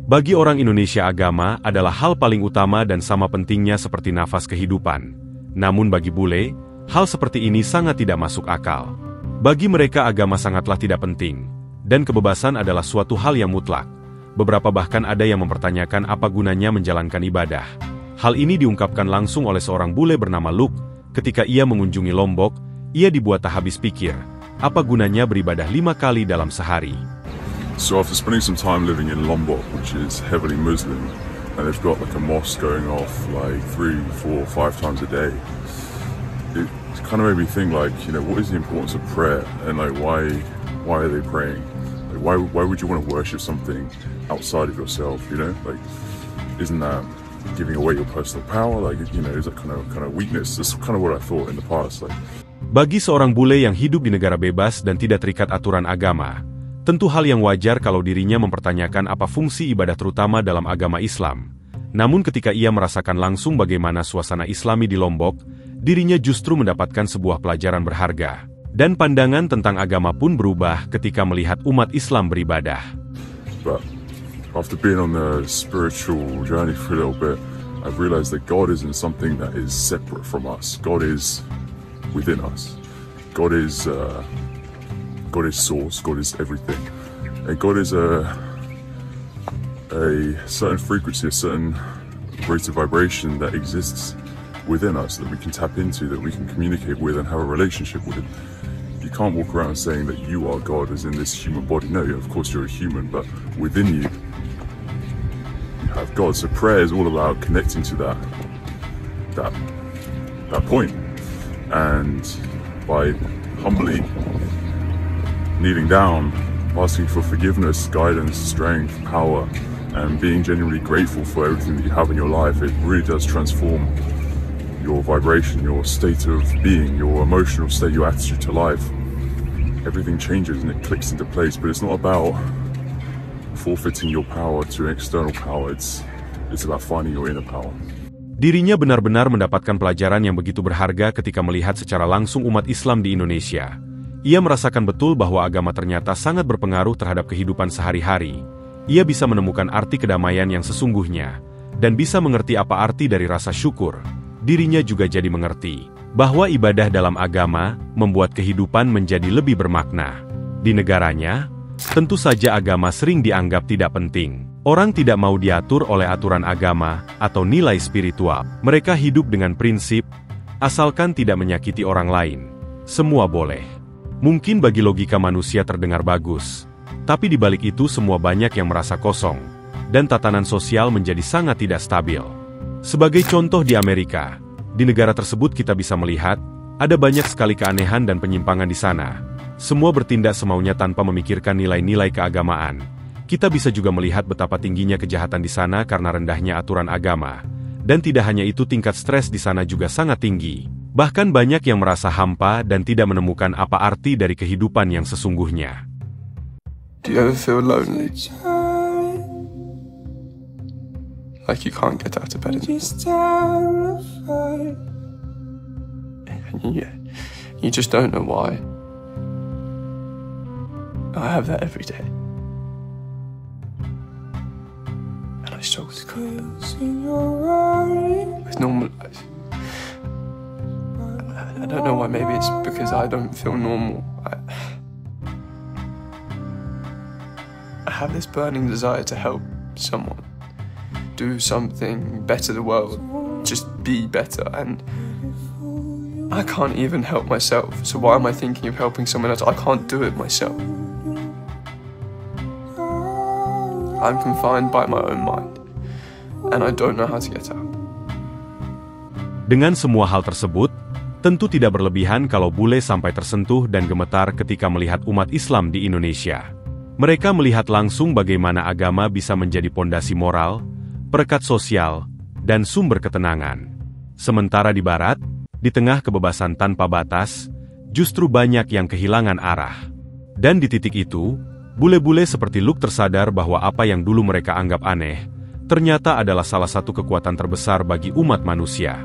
Bagi orang Indonesia, agama adalah hal paling utama dan sama pentingnya seperti nafas kehidupan. Namun bagi bule, hal seperti ini sangat tidak masuk akal. Bagi mereka agama sangatlah tidak penting, dan kebebasan adalah suatu hal yang mutlak. Beberapa bahkan ada yang mempertanyakan apa gunanya menjalankan ibadah. Hal ini diungkapkan langsung oleh seorang bule bernama Luke. Ketika ia mengunjungi Lombok, ia dibuat tak habis pikir, apa gunanya beribadah 5 kali dalam sehari. So after spending some time living in Lombok, which is heavily Muslim, and they've got like a mosque going off like 3, 4, 5 times a day, it kind of made me think like, you know, what is the importance of prayer, and like why are they praying? Like why would you want to worship something outside of yourself? You know, like isn't that giving away your personal power? Like, you know, is that kind of weakness? That's kind of what I thought in the past. Like, bagi seorang bule yang hidup di negara bebas dan tidak terikat aturan agama, tentu hal yang wajar kalau dirinya mempertanyakan apa fungsi ibadah terutama dalam agama Islam. Namun ketika ia merasakan langsung bagaimana suasana Islami di Lombok, dirinya justru mendapatkan sebuah pelajaran berharga. Dan pandangan tentang agama pun berubah ketika melihat umat Islam beribadah. But after being on the spiritual journey for a little bit, I've realized that God isn't something that is separate from us. God is within us. God is source, God is everything. And God is a certain frequency, a certain rate of vibration that exists within us that we can tap into, that we can communicate with and have a relationship with. You can't walk around saying that you are God as in this human body. No, of course you're a human, but within you, you have God. So prayer is all about connecting to that point. And by humbly kneeling down, asking for forgiveness, guidance, strength, power, and being genuinely grateful for everything that you have in your life, it really does transform your vibration, your state of being, your emotional state, your attitude to life. Everything changes and it clicks into place, but it's not about forfeiting your power to external power, it's about finding your inner power. Dirinya benar-benar mendapatkan pelajaran yang begitu berharga ketika melihat secara langsung umat Islam di Indonesia. Ia merasakan betul bahwa agama ternyata sangat berpengaruh terhadap kehidupan sehari-hari. Ia bisa menemukan arti kedamaian yang sesungguhnya, dan bisa mengerti apa arti dari rasa syukur. Dirinya juga jadi mengerti bahwa ibadah dalam agama membuat kehidupan menjadi lebih bermakna. Di negaranya, tentu saja agama sering dianggap tidak penting. Orang tidak mau diatur oleh aturan agama atau nilai spiritual. Mereka hidup dengan prinsip, asalkan tidak menyakiti orang lain, semua boleh. Mungkin bagi logika manusia terdengar bagus, tapi di balik itu semua banyak yang merasa kosong, dan tatanan sosial menjadi sangat tidak stabil. Sebagai contoh di Amerika, di negara tersebut kita bisa melihat, ada banyak sekali keanehan dan penyimpangan di sana. Semua bertindak semaunya tanpa memikirkan nilai-nilai keagamaan. Kita bisa juga melihat betapa tingginya kejahatan di sana karena rendahnya aturan agama. Dan tidak hanya itu, tingkat stres di sana juga sangat tinggi. Bahkan banyak yang merasa hampa dan tidak menemukan apa arti dari kehidupan yang sesungguhnya. Do you ever feel lonely? Like you can't get out of bed anymore? You just don't know why. I have that every day. And I struggle to cope with normal life. I don't know why, maybe it's because I don't feel normal. I have this burning desire to help someone, do something, better the world, just be better, and I can't even help myself, so why am I thinking of helping someone else? I can't do it myself. I'm confined by my own mind, and I don't know how to get out. Dengan semua hal tersebut, tentu tidak berlebihan kalau bule sampai tersentuh dan gemetar ketika melihat umat Islam di Indonesia. Mereka melihat langsung bagaimana agama bisa menjadi pondasi moral, perekat sosial, dan sumber ketenangan. Sementara di Barat, di tengah kebebasan tanpa batas, justru banyak yang kehilangan arah. Dan di titik itu, bule-bule seperti Luke tersadar bahwa apa yang dulu mereka anggap aneh, ternyata adalah salah satu kekuatan terbesar bagi umat manusia.